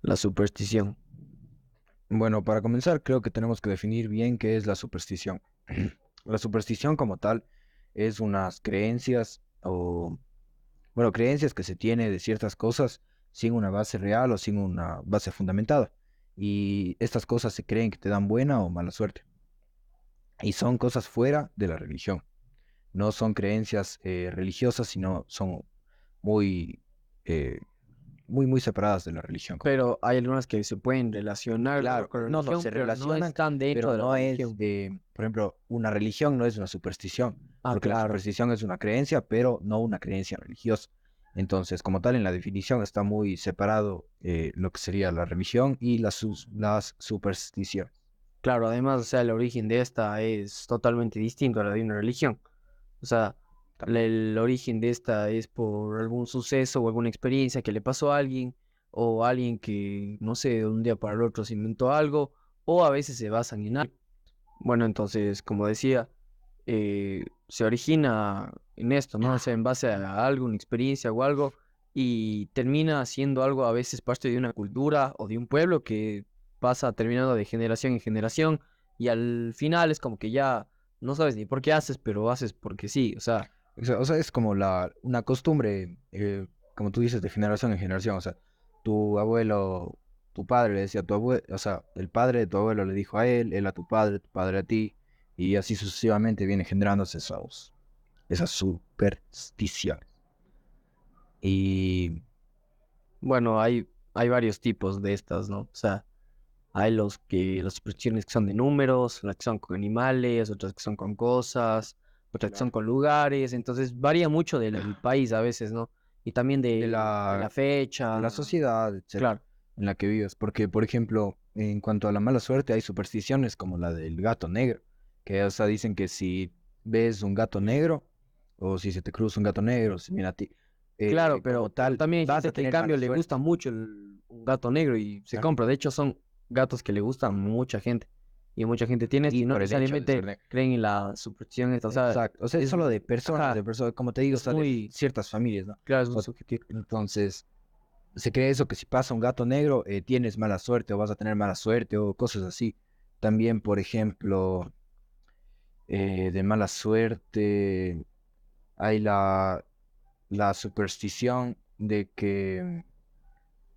La superstición. Bueno, para comenzar, creo que tenemos que definir bien qué es la superstición. La superstición como tal es unas creencias o, bueno, creencias que se tiene de ciertas cosas sin una base real o sin una base fundamentada. Y estas cosas se creen que te dan buena o mala suerte. Y son cosas fuera de la religión. No son creencias religiosas, sino son muy, eh, muy separadas de la religión como tal. Pero hay algunas que se pueden relacionar Claro, con no, no, religión, se pero no relacionan, están dentro pero de la no es, religión. por ejemplo, una religión no es una superstición, Ah, porque la claro. superstición es una creencia, pero no una creencia religiosa. Entonces, como tal, en la definición está muy separado lo que sería la religión y las supersticiones. Claro, además, o sea, el origen de esta es totalmente distinto a la de una religión. O sea, el origen de esta es por algún suceso o alguna experiencia que le pasó a alguien, o alguien que, no sé, de un día para el otro se inventó algo, o a veces se basan en algo. Bueno, entonces, como decía, se origina en esto, ¿no? O sea, en base a algo, una experiencia o algo, y termina siendo algo a veces parte de una cultura o de un pueblo que pasa terminando de generación en generación, y al final es como que ya no sabes ni por qué haces, pero haces porque sí, o sea, O sea, es como una costumbre, como tú dices, de generación en generación. O sea, tu abuelo, tu padre le decía a tu abuelo, o sea, el padre de tu abuelo le dijo a él a tu padre a ti, y así sucesivamente viene generándose esas supersticiones. Y bueno, hay varios tipos de estas, ¿no? O sea, hay las supersticiones que son de números, las que son con animales, otras que son con cosas, otras que son claro, con lugares, entonces varía mucho del país a veces, ¿no? Y también de de la de la fecha, sociedad, etcétera, claro. en la que vives. Porque, por ejemplo, en cuanto a la mala suerte, hay supersticiones como la del gato negro, que, o sea, dicen que si ves un gato negro, o si se te cruza un gato negro, si viene a ti, Claro, como pero tal, también hay vas gente a que en tener mala cambio le gusta suerte. mucho un gato negro y se ¿Ya? compra. De hecho, son gatos que le gustan a mucha gente. Y mucha gente tiene esto Y y no por el hecho de ser necesariamente negro. creen en la superstición esta. O sea, Exacto. O sea, es es, solo de ajá, personas, como te digo, o es sea, de muy, ciertas familias, ¿no? claro, es muy O- subjetivo. entonces, se cree eso, que si pasa un gato negro, tienes mala suerte o vas a tener mala suerte o cosas así. También, por ejemplo, de mala suerte, hay la superstición de que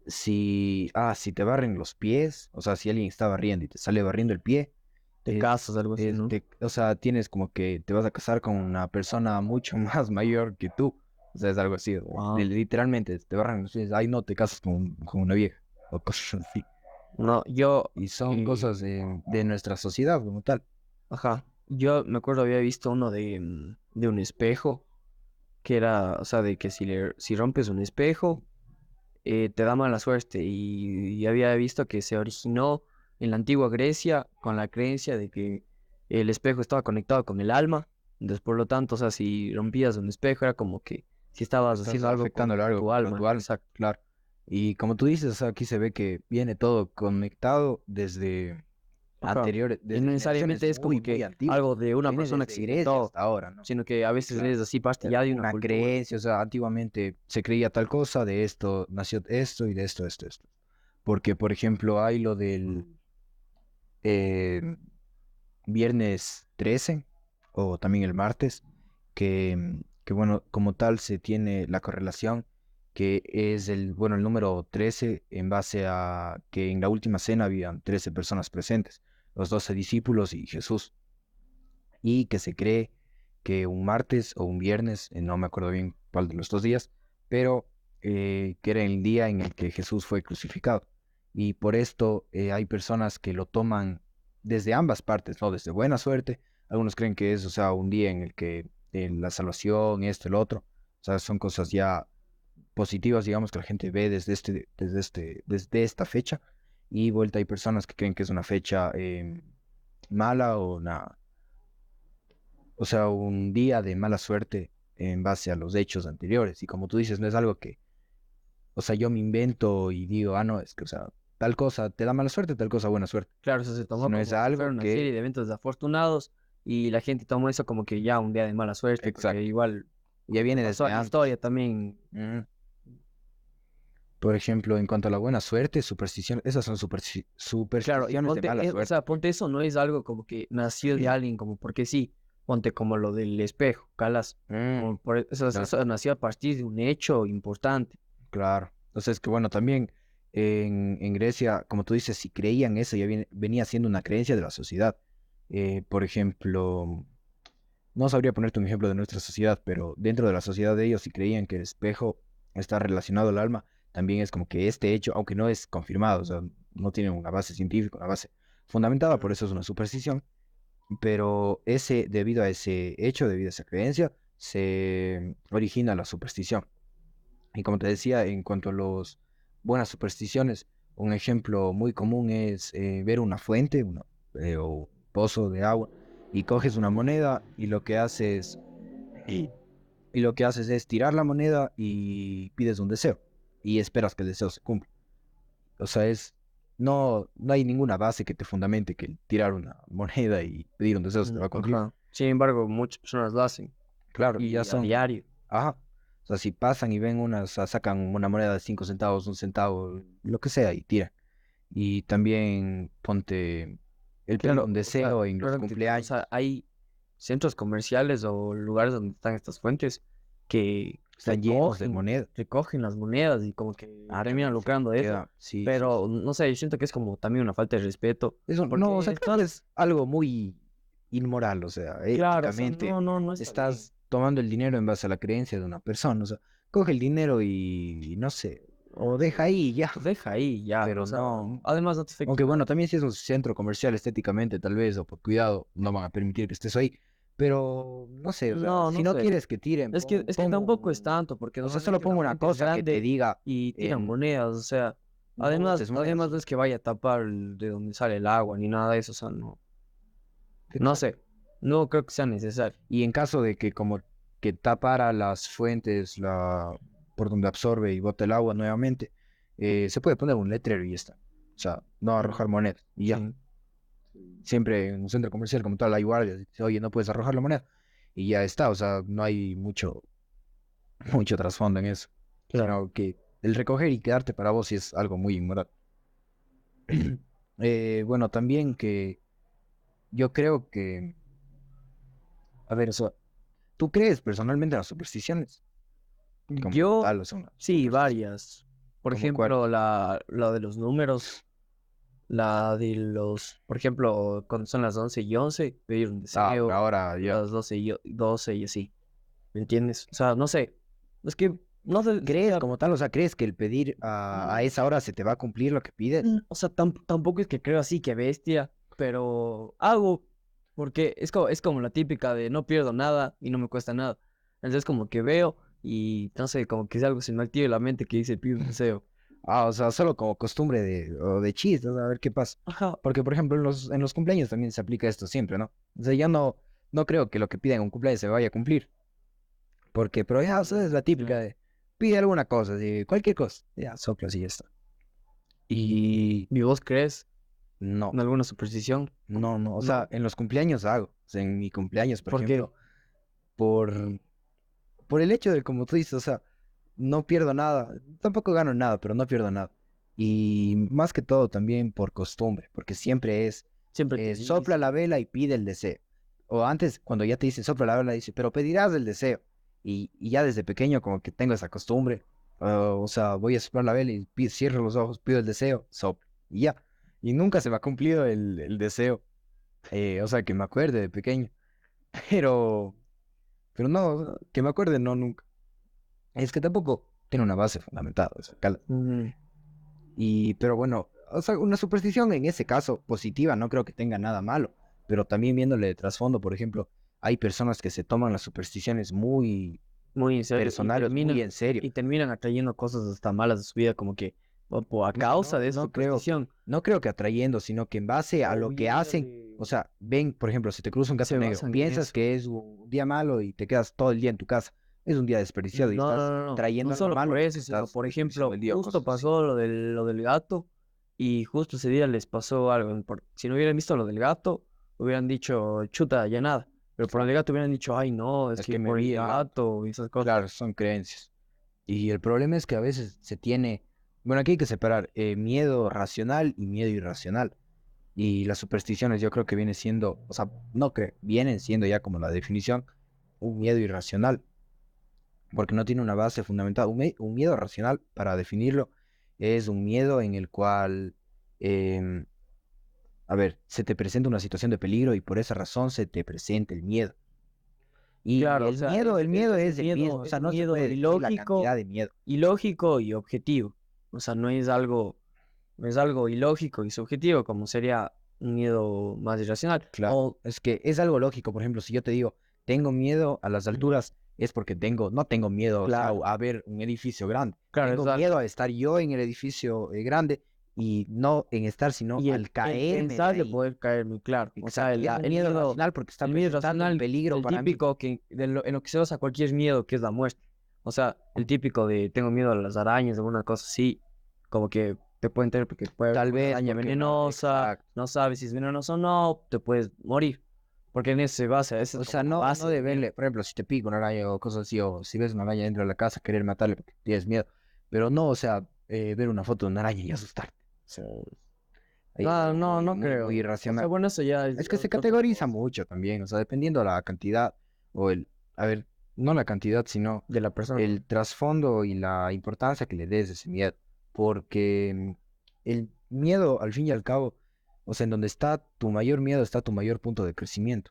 si te barren los pies, o sea, si alguien está barriendo y te sale barriendo el pie, De casos, algo así, ¿no? o sea, tienes como que te vas a casar con una persona mucho más mayor que tú. O sea, es algo así, Ah, literalmente te barran los pies, ay, no te casas con una vieja, o cosas así. no, yo, Y son eh, cosas de nuestra sociedad como tal. ajá, yo me acuerdo había visto uno de un espejo, que era, o sea, de que si rompes un espejo, te da mala suerte. Y había visto que se originó en la antigua Grecia con la creencia de que el espejo estaba conectado con el alma. Entonces, por lo tanto, o sea, si rompías un espejo era como que si estabas Estás haciendo algo afectando con algo tu contra tu alma. alma, Exacto. claro. Y como tú dices, o sea, aquí se ve que viene todo conectado desde Ajá. anteriores, Y no desde generaciones necesariamente es como muy que antiguas. algo de una Viene persona que desde se Grecia inventó, hasta ahora, ¿no? sino que a veces Claro. es así parte ya de una Una cultura. creencia, o sea, antiguamente se creía tal cosa, de esto nació esto y de esto. Porque, por ejemplo, hay lo del eh, viernes 13 o también el martes, que bueno, como tal se tiene la correlación que es el número 13 en base a que en la última cena habían 13 personas presentes, los 12 discípulos y Jesús, y que se cree que un martes o un viernes, no me acuerdo bien cuál de los dos días, pero que era el día en el que Jesús fue crucificado. Y por esto hay personas que lo toman desde ambas partes, ¿no? Desde buena suerte. Algunos creen que es, o sea, un día en el que la salvación y esto y lo otro. O sea, son cosas ya positivas, digamos, que la gente ve desde esta fecha. Y vuelta hay personas que creen que es una fecha mala o sea, un día de mala suerte en base a los hechos anteriores. Y como tú dices, no es algo que, o sea, yo me invento y digo, ah, no, es que, o sea, tal cosa te da mala suerte, tal cosa buena suerte. Claro, eso se tomó Sino es como si fuera algo una serie que, de eventos desafortunados y la gente tomó eso como que ya un día de mala suerte, porque exacto, igual ya le viene pasó a desde la antes. historia también. Mm. Por ejemplo, en cuanto a la buena suerte, superstición, esas son Claro, y supersticiones de ponte, mala o suerte. sea, ponte eso no es algo como que nació de alguien, como porque sí, ponte como lo del espejo, calas, Mm, como ya, eso nació a partir de un hecho importante. claro. Entonces, que bueno, también en Grecia, como tú dices, si creían eso, ya venía siendo una creencia de la sociedad. Por ejemplo, no sabría ponerte un ejemplo de nuestra sociedad, pero dentro de la sociedad de ellos, si creían que el espejo está relacionado al alma, también es como que este hecho, aunque no es confirmado, o sea, no tiene una base científica, una base fundamentada, por eso es una superstición, pero debido a ese hecho, debido a esa creencia, se origina la superstición. Y como te decía, en cuanto a las buenas supersticiones, un ejemplo muy común es ver una fuente o pozo de agua y coges una moneda y y, y lo que haces es tirar la moneda y pides un deseo y esperas que el deseo se cumpla. O sea, no hay ninguna base que te fundamente que tirar una moneda y pedir un deseo se te va a cumplir. Ajá. Sin embargo, muchas personas lo hacen Claro, y ya y a son, diario. ajá. O sea, si pasan y ven sacan una moneda de 5 centavos, un centavo, lo que sea, y tiran. Y también ponte el pedir Claro, un o sea, deseo en los claro o sea, cumpleaños. hay centros comerciales o lugares donde están estas fuentes que Están llenos de monedas. recogen las monedas y como que Ah, terminan también sí. lucrando de eso. Queda, sí, sí, sí. Pero no sé, yo siento que es como también una falta de respeto, Eso, no, o porque sea, creo que es algo muy inmoral, o sea, claro, o sea, éticamente no está bien. estás tomando el dinero en base a la creencia de una persona, o sea, coge el dinero y no sé, o deja ahí y ya, Pues deja ahí ya, o pero sea, no. además no te afecta Aunque nada. bueno, también si es un centro comercial estéticamente, tal vez, o por cuidado, no van a permitir que estés ahí. Pero no sé, o sea, No, si no no sé. quieres que tiren, Es que tampoco es tanto, porque o sea, solo normalmente la pongo una fuente es cosa que te grande diga, y tiran en, monedas, o sea, no uses además monedas. no es que vaya a tapar de donde sale el agua ni nada de eso, o sea, no Exacto. sé, no creo que sea necesario. Y en caso de que como que tapara las fuentes por donde absorbe y bota el agua nuevamente, se puede poner un letrero y ya está. O sea, no Mm, arrojar monedas. Y ya. sí, Siempre en un centro comercial como tal hay guardias. Dice, oye, no puedes arrojar la moneda. Y ya está. O sea, no hay mucho trasfondo en eso. claro. Sino que el recoger y quedarte para vos sí es algo muy inmoral. Bueno, también que yo creo que, a ver, o sea, ¿tú crees personalmente en las supersticiones? Como Yo, tal, o sea, una sí, superstición. varias. Por ¿Como cuál? ejemplo, la de los números, la de los, por ejemplo, cuando son las 11 y 11 pedir un Ah, deseo, ahora ya. las 12 y así, ¿me entiendes? O sea, no sé, es que, no sé, o ¿Crees sea, como tal? O sea, ¿crees que el pedir a esa hora se te va a cumplir lo que pides? o sea, tampoco es que creo así que bestia, pero hago, porque es como la típica de no pierdo nada y no me cuesta nada. Entonces como que veo y no sé, como que es algo se me activa en la mente que dice pido un deseo. Ah, o sea, solo como costumbre o de chiste, o sea, a ver qué pasa. Ajá. Porque, por ejemplo, en los cumpleaños también se aplica esto siempre, ¿no? O sea, ya no creo que lo que piden en un cumpleaños se vaya a cumplir. Porque, pero ya, o sea, es la típica Claro. de pide alguna cosa, de cualquier cosa. Ya, soplas y ya está. Y ¿Y vos crees no, en alguna superstición? no. O sea, No. en los cumpleaños hago. O sea, en mi cumpleaños, por ¿Por qué? ejemplo, por, por el hecho de, como tú dices, o sea, no pierdo nada. Tampoco gano nada, pero no pierdo nada. Y más que todo también por costumbre, porque siempre es Siempre te sopla dicen. la vela y pide el deseo. O antes, cuando ya te dicen sopla la vela, dice, pero pedirás el deseo. Y ya desde pequeño como que tengo esa costumbre. O sea, voy a soplar la vela y cierro los ojos, pido el deseo, soplo. Y ya. Y nunca se me ha cumplido el deseo. O sea, que me acuerde de pequeño. Pero, pero no, que me acuerde, no, nunca. Es que tampoco tiene una base fundamentada. O sea, Mm, pero bueno, o sea, una superstición en ese caso positiva no creo que tenga nada malo, pero también viéndole de trasfondo, por ejemplo, hay personas que se toman las supersticiones muy muy en serio personales, muy en serio. y terminan atrayendo cosas hasta malas de su vida como que a No, causa no, de esa superstición. no creo que atrayendo, sino que en base a O lo que vienen hacen, o sea, ven, por ejemplo, si te cruza un gato se negro, basan en piensas eso. que es un día malo y te quedas todo el día en tu casa, es un día desperdiciado y estás No trayendo algo solo por malo porque eso, sino estás por desperdiciando el ejemplo, día o justo cosas así. pasó lo del gato y justo ese día les pasó algo. Si no hubieran visto lo del gato, hubieran dicho, chuta, ya nada. Pero por el Claro, gato hubieran dicho, ay no, es es que que me por vi el el gato. gato y esas cosas. Claro, son creencias. Y el problema es que a veces se tiene Bueno, aquí hay que separar miedo racional y miedo irracional. Y las supersticiones yo creo que viene siendo, o sea, no creo, vienen siendo ya como la definición, un miedo irracional, porque no tiene una base fundamental. Un miedo racional, para definirlo, es un miedo en el cual, em, a ver, se te presenta una situación de peligro y por esa razón se te presenta el miedo. Y Claro, o sea, el miedo es es el mismo, o es sea, un no se miedo puede decir la cantidad de miedo. ilógico y objetivo. O sea, no es algo ilógico y subjetivo como sería un miedo más irracional. Claro, O, es que es algo lógico. Por ejemplo, si yo te digo, tengo miedo a las alturas, es porque no tengo miedo, o sea, claro, a ver un edificio grande. claro, Tengo miedo a estar yo en el edificio grande y no en estar, sino y al el caerme de pensar de ahí. poder caer muy claro. O sea, Exacto. Y es un miedo racional porque está el miedo presentando un irracional, peligro el para mí. típico en lo que se basa cualquier miedo, que es la muerte. O sea, el típico de tengo miedo a las arañas, alguna cosa así, como que te pueden tener porque puede haber Tal una vez araña porque venenosa, exacto. no sabes si es venenosa o no, te puedes morir. Porque en eso se basa, esa O es sea, como la no base de del miedo. verle, por ejemplo, si te pica una araña o cosas así, o si ves una araña dentro de la casa, querer matarle porque tienes miedo. Pero no, o sea, ver una foto de una araña y asustarte. O sea, ahí es No, algo no, no muy creo. O sea, irracional. bueno, eso ya es Es que se otra categoriza cosa mucho también, o sea, dependiendo la cantidad o a ver, no la cantidad, sino de la persona. el trasfondo y la importancia que le des a ese miedo. Porque el miedo, al fin y al cabo, o sea, en donde está tu mayor miedo, está tu mayor punto de crecimiento.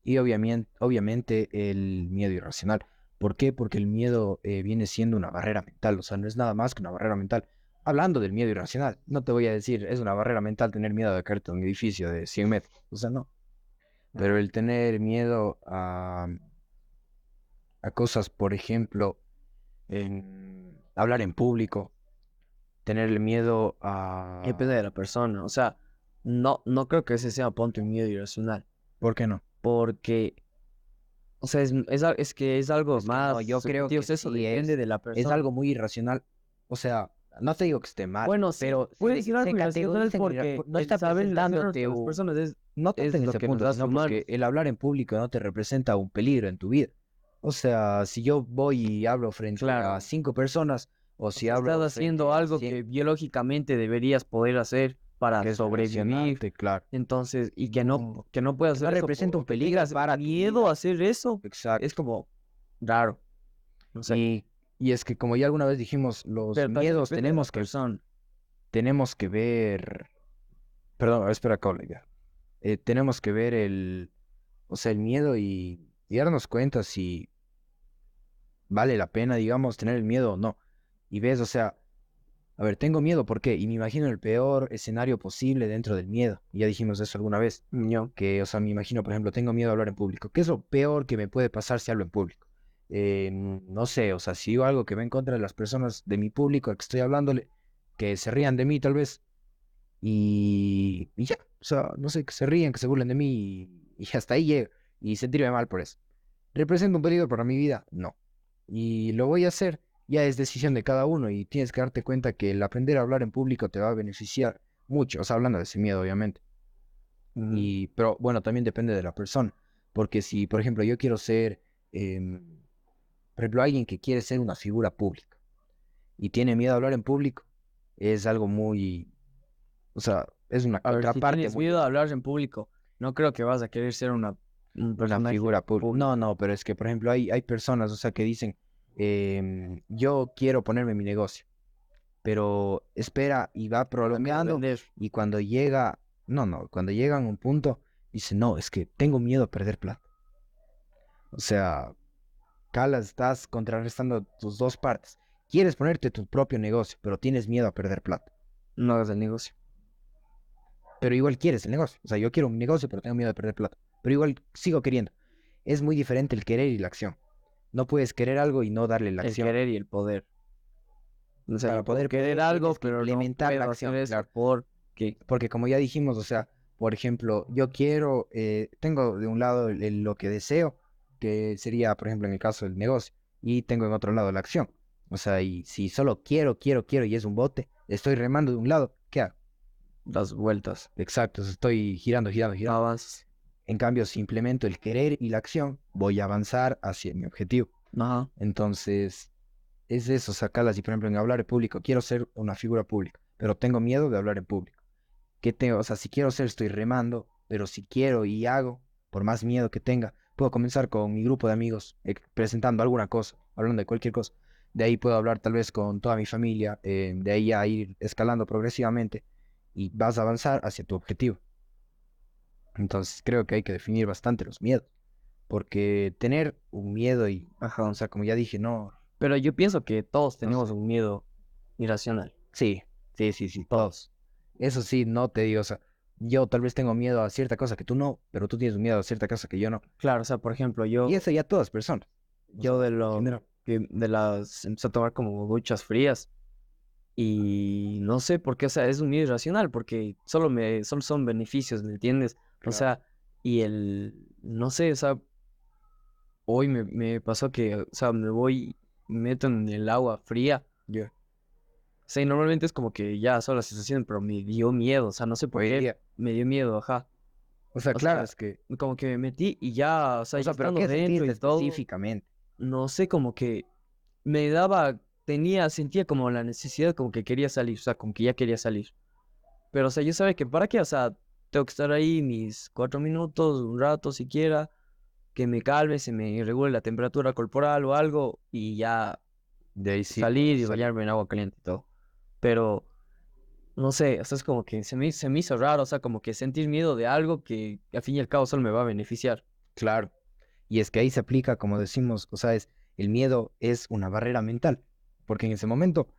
Y obviamente el miedo irracional. ¿Por qué? Porque el miedo viene siendo una barrera mental, o sea, no es nada más que una barrera mental. Hablando del miedo irracional, no te voy a decir, es una barrera mental tener miedo de caerte en un edificio de 100 metros, o sea, no. Pero el tener miedo a cosas, por ejemplo, en hablar en público, tener el miedo Depende a... de la persona. O sea, no creo que ese sea ponte un miedo irracional. ¿Por qué no? Porque, o sea, es que es algo Es que no, más yo creo subjetivo. O que sea, eso sí depende de la es persona. algo muy irracional. O sea, no te digo que esté mal, Bueno, sí, pero puede ser se algo irracional categoriza porque no el está saber relacionarnos presentándote con las personas no tanto es en lo ese que nos punto, hace sino porque humanos. el hablar en público no te representa un peligro en tu vida. O sea, si yo voy y hablo frente a Claro. 5 personas, o O si sea, estás hablo haciendo frente a algo 100, que biológicamente deberías poder hacer para que es sobrevivir. relacionarte, claro. Entonces, y No, que no puedas que no hacer eso representa un o que peligro tengas para tu miedo vida. a hacer eso, es Exacto. como raro. No sé. Y, y es que como ya alguna vez dijimos, los Pero también miedos depende de la persona. tenemos que ver, perdón, a ver, espera acá, Olivia. Tenemos que ver o sea, el miedo y darnos cuenta si vale la pena, digamos, tener el miedo o no. Y ves, o sea, a ver, tengo miedo, ¿por qué? Y me imagino el peor escenario posible dentro del miedo. Y ya dijimos eso alguna vez. Yo. Que, o sea, me imagino, por ejemplo, tengo miedo a hablar en público. ¿Qué es lo peor que me puede pasar si hablo en público? No sé, o sea, si digo algo que va en contra de las personas de mi público al que estoy hablándole, que se rían de mí tal vez, y ya, o sea, no sé, que se rían, que se burlen de mí, y hasta ahí llego, y sentirme mal por eso. ¿Representa un peligro para mi vida? No. Y lo voy a hacer, ya es decisión de cada uno, y tienes que darte cuenta que el aprender a hablar en público te va a beneficiar mucho, o sea, hablando de ese miedo, obviamente. Pero bueno, también depende de la persona. Porque si, por ejemplo, yo quiero ser, por ejemplo, alguien que quiere ser una figura pública y tiene miedo a hablar en público, es algo muy, o sea, es una A ver, si contraparte tienes muy miedo a grande. hablar en público, no creo que vas a querer ser un Una personaje figura pública. No, público. no, pero es que, por ejemplo, hay personas, o sea, que dicen, yo quiero ponerme mi negocio, pero espera y va Tengo miedo a prolongando vender. y cuando llega, no, cuando llegan a un punto, dice, no, es que tengo miedo a perder plata. O sea, Calas, estás contrarrestando tus dos partes. Quieres ponerte tu propio negocio, pero tienes miedo a perder plata. No hagas el negocio. Pero igual quieres el negocio. O sea, yo quiero un negocio, pero tengo miedo de perder plata. Pero igual sigo queriendo. Es muy diferente el querer y la acción. No puedes querer algo y no darle la El acción. querer y el poder. O sea, Para yo puedo poder querer algo, tienes que pero no implementar la puedo hacer acción, eso claro. porque, Porque como ya dijimos, o sea, por ejemplo, yo quiero, tengo de un lado lo que deseo, que sería, por ejemplo, en el caso del negocio, y tengo en otro lado la acción. O sea, y si solo quiero y es un bote, estoy remando de un lado, ¿qué hago? das vueltas, Exacto, estoy no girando. avanzas. En cambio, si implemento el querer y la acción, voy a avanzar hacia mi objetivo. Ajá. Entonces, es eso, sacarlas. Y por ejemplo, en hablar en público, quiero ser una figura pública, pero tengo miedo de hablar en público. ¿Qué tengo? O sea, si quiero ser, estoy remando, pero si quiero y hago, por más miedo que tenga, puedo comenzar con mi grupo de amigos, presentando alguna cosa, hablando de cualquier cosa. De ahí puedo hablar tal vez con toda mi familia, de ahí a ir escalando progresivamente y vas a avanzar hacia tu objetivo. Entonces creo que hay que definir bastante los miedos, porque tener un miedo y, Ajá. o sea, como ya dije, no, Pero yo pienso que todos no tenemos sé. un miedo irracional. Sí, sí, sí, sí, todos. Todos. Eso sí, no te digo, o sea, yo tal vez tengo miedo a cierta cosa que tú no, pero tú tienes miedo a cierta cosa que yo no. Claro, o sea, por ejemplo, Y eso ya todas personas. O yo sea, de en lo general. que de las empecé a tomar como duchas frías y no sé por qué, o sea, es un miedo irracional porque solo son beneficios, ¿me entiendes? O Claro. sea, no sé, o sea, hoy me pasó que, o sea, me meto en el agua fría. Yo, O sea, y normalmente es como que ya solo la sensación, pero me dio miedo, o sea, no sé por hoy qué, día. me dio miedo, ajá. O sea, O claro, sea, es que, como que me metí y ya, o sea, o ya sea, pero estando ¿qué dentro sentiste y todo, específicamente? no sé, como que me daba, sentía como la necesidad, como que quería salir, o sea, como que ya quería salir. Pero, o sea, yo sabía que para qué, o sea, tengo que estar ahí mis 4 minutos, un rato siquiera, que me calme, se me regule la temperatura corporal o algo, y ya De ahí sí salir puedes y salir. bañarme en agua caliente y todo. Pero, no sé, o sea, es como que se me hizo raro, o sea, como que sentir miedo de algo que al fin y al cabo solo me va a beneficiar. Claro. Y es que ahí se aplica, como decimos, o sea, el miedo es una barrera mental, porque en ese momento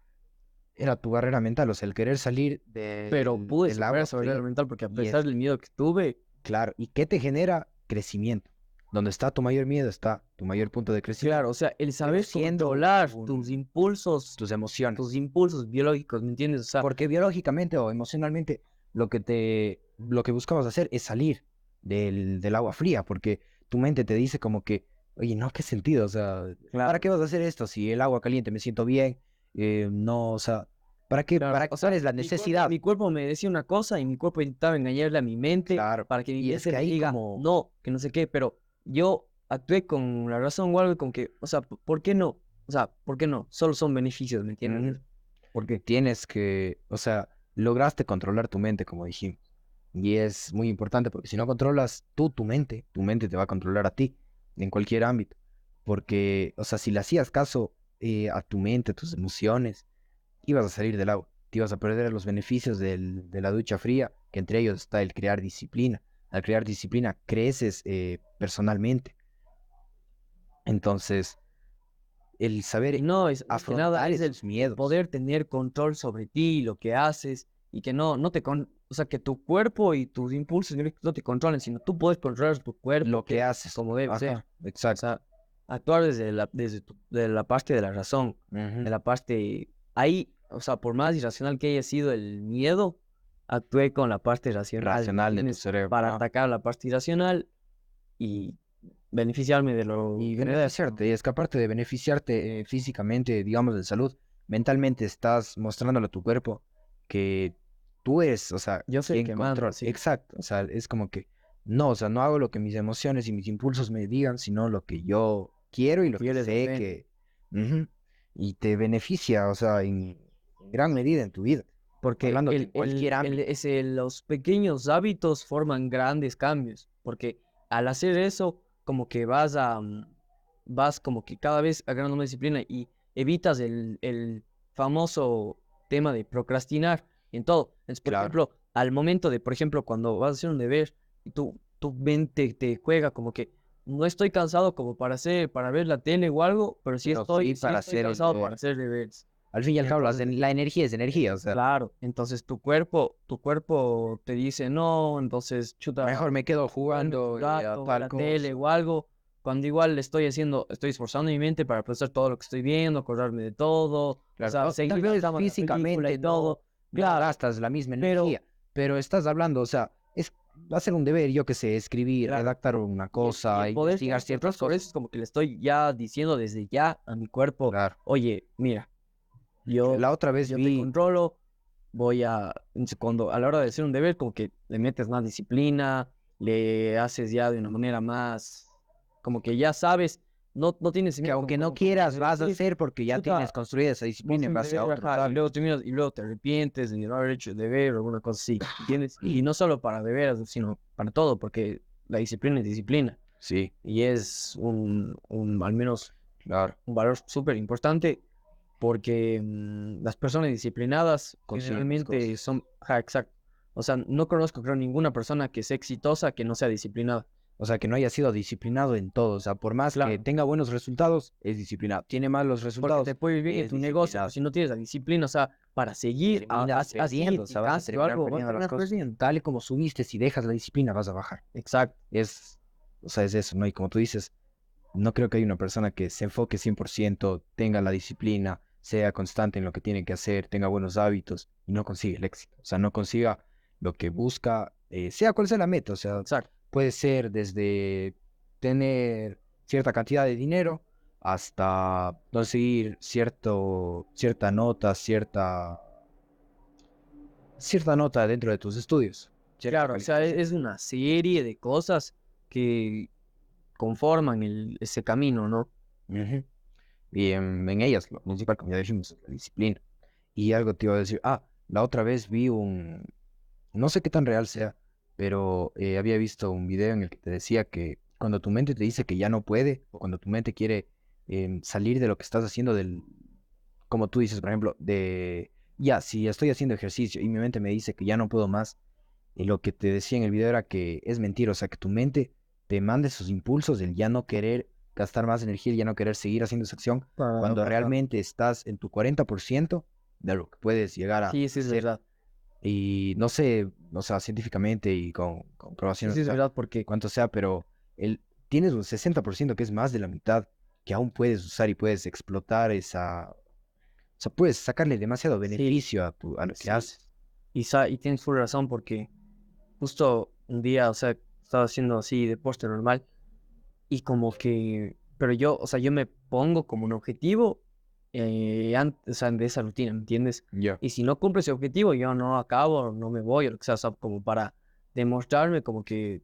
era tu barrera mental, o sea, el querer salir Pero pude del superar agua esa barrera fría. mental porque a Y pesar es, del miedo que tuve, claro, ¿y qué te genera? Crecimiento. Donde está tu mayor miedo está tu mayor punto de claro, crecimiento, o sea, el pero saber siendo controlar tus tus emociones. impulsos biológicos, ¿me entiendes? O sea, Porque biológicamente o emocionalmente lo que buscamos hacer es salir del agua fría, porque tu mente te dice como que, oye, no, qué sentido, o sea, ¿para claro, qué vas a hacer esto si el agua caliente me siento bien? No, o sea, ¿para qué? claro, o ¿Cuál sea, es la necesidad? mi cuerpo me decía una cosa y mi cuerpo intentaba engañarle a mi mente Claro, para que mi y es mente que me ahí diga, como, no, que no sé qué, pero yo actué con la razón o algo con que, o sea, ¿por qué no? O sea, ¿por qué no? Solo son beneficios, ¿me entiendes? ujú, ¿Por qué? tienes que, o sea, lograste controlar tu mente, como dijimos. Y es muy importante porque si no controlas tú tu mente te va a controlar a ti en cualquier ámbito. Porque, o sea, si le hacías caso a tu mente, a tus emociones, ibas a salir del agua. Te ibas a perder los beneficios de la ducha fría, que entre ellos está el crear disciplina. Al crear disciplina, creces personalmente. Entonces, el Y saber no, es más que nada afrontar es esos el miedos. poder tener control sobre ti, lo que haces, y que o sea, que tu cuerpo y tus impulsos no te controlen, sino tú puedes controlar tu cuerpo, Lo que que haces. como debe ser. Ajá, O exacto. sea, actuar de la parte de la razón, Ujú. de la parte, ahí, o sea, por más irracional que haya sido el miedo, actué con la parte racional, ¿me Racional de tu entiendes? cerebro. Para Ah. atacar la parte irracional y beneficiarme de lo Y que me da eso, ¿no? beneficiarte. Y es que aparte de beneficiarte físicamente, digamos, de salud, mentalmente estás mostrándole a tu cuerpo que tú eres, o sea, Yo sé quien que manda, controla. sí. Exacto. O sea, es como que no, o sea, no hago lo que mis emociones y mis impulsos me digan, sino lo que yo quiero y lo que Quieres sé realmente. que... Ujú. Y te beneficia, o sea, en gran medida en tu vida. Porque Hablándote en cualquier ámbito. los pequeños hábitos forman grandes cambios. Porque al hacer eso, como que vas como que cada vez agarrando más disciplina y evitas el famoso tema de procrastinar en todo. Es, por Claro. ejemplo, al momento de, por ejemplo, cuando vas a hacer un deber y tu mente te juega como que no estoy cansado como para ver la tele o algo, pero Pero sí sí para estoy hacer el cansado para deber. hacer deberes. Al fin y al cabo, Entonces, la energía es energía, o sea, claro, entonces tu cuerpo te dice no, entonces chuta, mejor me quedo duerme un jugando a rato, tal la tele cosa. o algo, cuando igual estoy esforzando mi mente para procesar todo lo que estoy viendo, acordarme de todo, o Claro, sea, tal seguir la vez trama de la película y físicamente todo, no claro, gastas la misma pero, energía, pero estás hablando, o sea, es hacer un deber, yo qué sé, escribir, claro, redactar una y cosa, el poder investigar tener control ciertas sobre eso cosas. es como que le estoy ya diciendo desde ya a mi cuerpo, Claro. oye, mira, yo, La otra vez yo te vi, controlo, cuando a la hora de hacer un deber, como que le metes más disciplina, le haces ya de una manera más, como que ya sabes no tienes Que miedo aunque no como quieras, vas a sí, hacer porque ya puta, tienes construida esa disciplina en base a otro, ajá, ¿sabes? y luego te arrepientes de no haber hecho el deber o alguna cosa así, ¿entiendes? Y no solo para deberes, sino para todo, porque la disciplina es disciplina Sí, y es al menos claro. un valor súper importante porque las personas disciplinadas Consiguen las generalmente cosas. son, ajá, exacto. O sea, no conozco, creo, ninguna persona que sea exitosa que no sea disciplinada. O sea, que no haya sido disciplinado en todo. O sea, por más que Claro, tenga buenos resultados, es disciplinado. Tiene malos porque resultados, te puede ir bien en es tu negocio, pero disciplinado. si no tienes la disciplina, o sea, para seguir Terminas así perdiendo, o en sea, vas a casi o terminar algo, vas a perdiendo las terminar cosas. perdiendo. Tal y como subiste, si dejas la disciplina, vas a bajar. Exacto. Es, o sea, es eso, ¿no? Y como tú dices, no creo que haya una persona que se enfoque 100%, tenga la disciplina, sea constante en lo que tiene que hacer, tenga buenos hábitos y no consiga el éxito. O sea, no consiga lo que busca, sea cual sea la meta. O sea, Exacto. puede ser desde tener cierta cantidad de dinero hasta conseguir cierta nota dentro de tus estudios, cierta Claro, o sea, calificación. es una serie de cosas que conforman ese camino, ¿no? Ujú. Y en ellas, lo principal, como ya dijimos, es la disciplina. Y algo te iba a decir, la otra vez vi no sé qué tan real sea, pero había visto un video en el que te decía que cuando tu mente te dice que ya no puede, o cuando tu mente quiere salir de lo que estás haciendo, como tú dices, por ejemplo, si estoy haciendo ejercicio y mi mente me dice que ya no puedo más, y lo que te decía en el video era que es mentira, o sea, que tu mente te manda esos impulsos del ya no querer gastar más energía, el ya no querer seguir haciendo esa acción, cuando Ajá. realmente estás en tu 40% de lo que puedes llegar a Sí, sí es hacer. verdad. Y no sé, o sea, científicamente y con Sí, comprobaciones, sí o es sea, verdad porque cuánto sea, pero tienes un 60% que es más de la mitad que aún puedes usar y puedes explotar o sea, puedes sacarle demasiado sí, beneficio a lo que sí. haces. Y tienes full razón porque justo un día, o sea, estaba haciendo así deporte normal y como que, pero yo, o sea, yo me pongo como un objetivo o sea, de esa rutina, ¿me entiendes? Ya. Y si no cumple ese objetivo, yo no acabo, no me voy, o lo que sea, como para demostrarme como que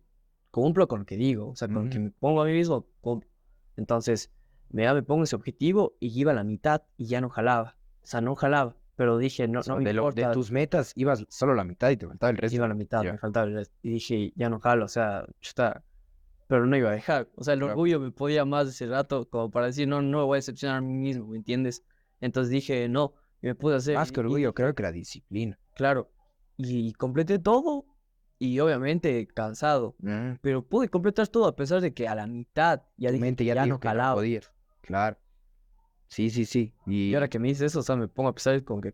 cumplo con lo que digo, o sea, con lo que Ujú. me pongo a mí mismo, cumplo. Entonces, me pongo ese objetivo y iba a la mitad y ya no jalaba, o sea, no jalaba, pero dije, O no, no sea, me de importa, tus metas ibas solo la mitad y te faltaba el resto. iba a la mitad, me Ya. faltaba el resto. Y dije, ya no jalo, o sea, chuta, pero no iba a dejar. O sea, el Claro. orgullo me podía más de ese rato como para decir, no, no me voy a decepcionar a mí mismo, ¿me entiendes? Entonces dije, no, y me pude hacer, Más que y orgullo, creo dije, que la disciplina. claro, y completé todo, y obviamente cansado, Mm. pero pude completar todo a pesar de que a la mitad ya Tu dije mente que ya te ya no dijo que no jalaba. podías. Claro. Sí, sí, sí. Y ahora Y que me dices eso, o sea, me pongo a pensar con que,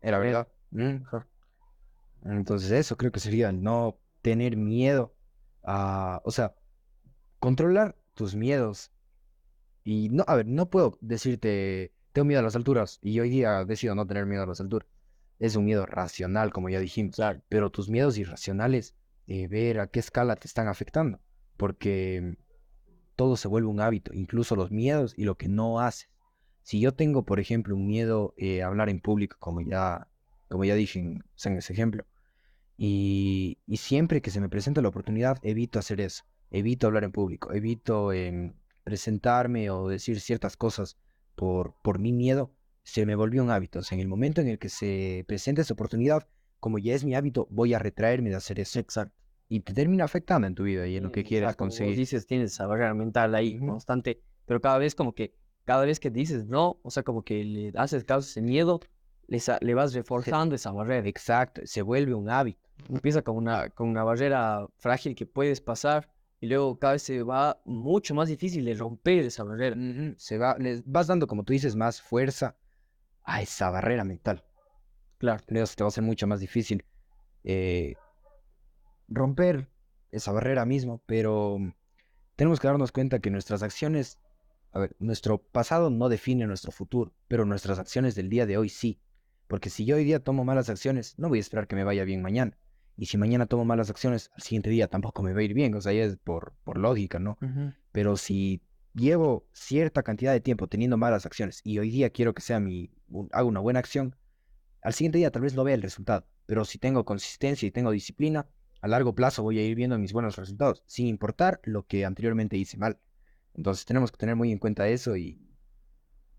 era ver, verdad. ajá, Entonces eso creo que sería no tener miedo o sea, controlar tus miedos. Y no, a ver, no puedo decirte, tengo miedo a las alturas y hoy día decido no tener miedo a las alturas. Es un miedo racional, como ya dijimos, claro, pero tus miedos irracionales, ver a qué escala te están afectando, porque todo se vuelve un hábito, incluso los miedos y lo que no haces. Si yo tengo, por ejemplo, un miedo a hablar en público, como ya dije o sea, en ese ejemplo, y siempre que se me presenta la oportunidad, evito hacer eso. Evito hablar en público, evito presentarme o decir ciertas cosas por mi miedo. Se me volvió un hábito. O sea, en el momento en el que se presenta esa oportunidad, como ya es mi hábito, voy a retraerme de hacer eso. exacto. Y te termina afectando en tu vida y en lo que quieres Exacto, como vos conseguir. dices, tienes esa barrera mental ahí Ujú. constante, pero cada vez como que, cada vez que dices no, o sea, como que le haces caso a ese miedo, le vas Se- reforzando esa barrera. Exacto, se vuelve un hábito. Empieza con una barrera frágil que puedes pasar y luego cada vez se va mucho más difícil de romper esa barrera. Ujú. Les vas dando, como tú dices, más fuerza a esa barrera mental. Claro, Luego se te va a hacer mucho más difícil eh, romper esa barrera mismo, pero tenemos que darnos cuenta que nuestras acciones, a ver, nuestro pasado no define nuestro futuro, pero nuestras acciones del día de hoy sí. Porque si yo hoy día tomo malas acciones, no voy a esperar que me vaya bien mañana. Y si mañana tomo malas acciones, al siguiente día tampoco me va a ir bien. O sea, ya es por lógica, ¿no? ujú, Pero si llevo cierta cantidad de tiempo teniendo malas acciones y hoy día quiero que sea hago una buena acción, al siguiente día tal vez no vea el resultado, pero si tengo consistencia y tengo disciplina, a largo plazo voy a ir viendo mis buenos resultados, sin importar lo que anteriormente hice mal. Entonces tenemos que tener muy en cuenta eso y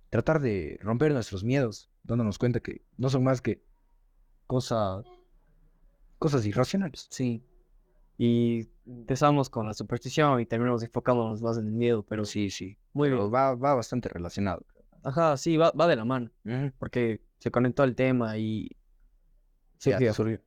tratar de romper nuestros miedos, dándonos cuenta que no son más que cosas, cosas irracionales. Sí. Y empezamos con la superstición y terminamos enfocándonos más en el miedo, pero Sí, sí. muy Pero bien. va bastante relacionado. Ajá, sí, va de la mano, Ujú. porque se conectó al tema y Ya, surgió. surgió.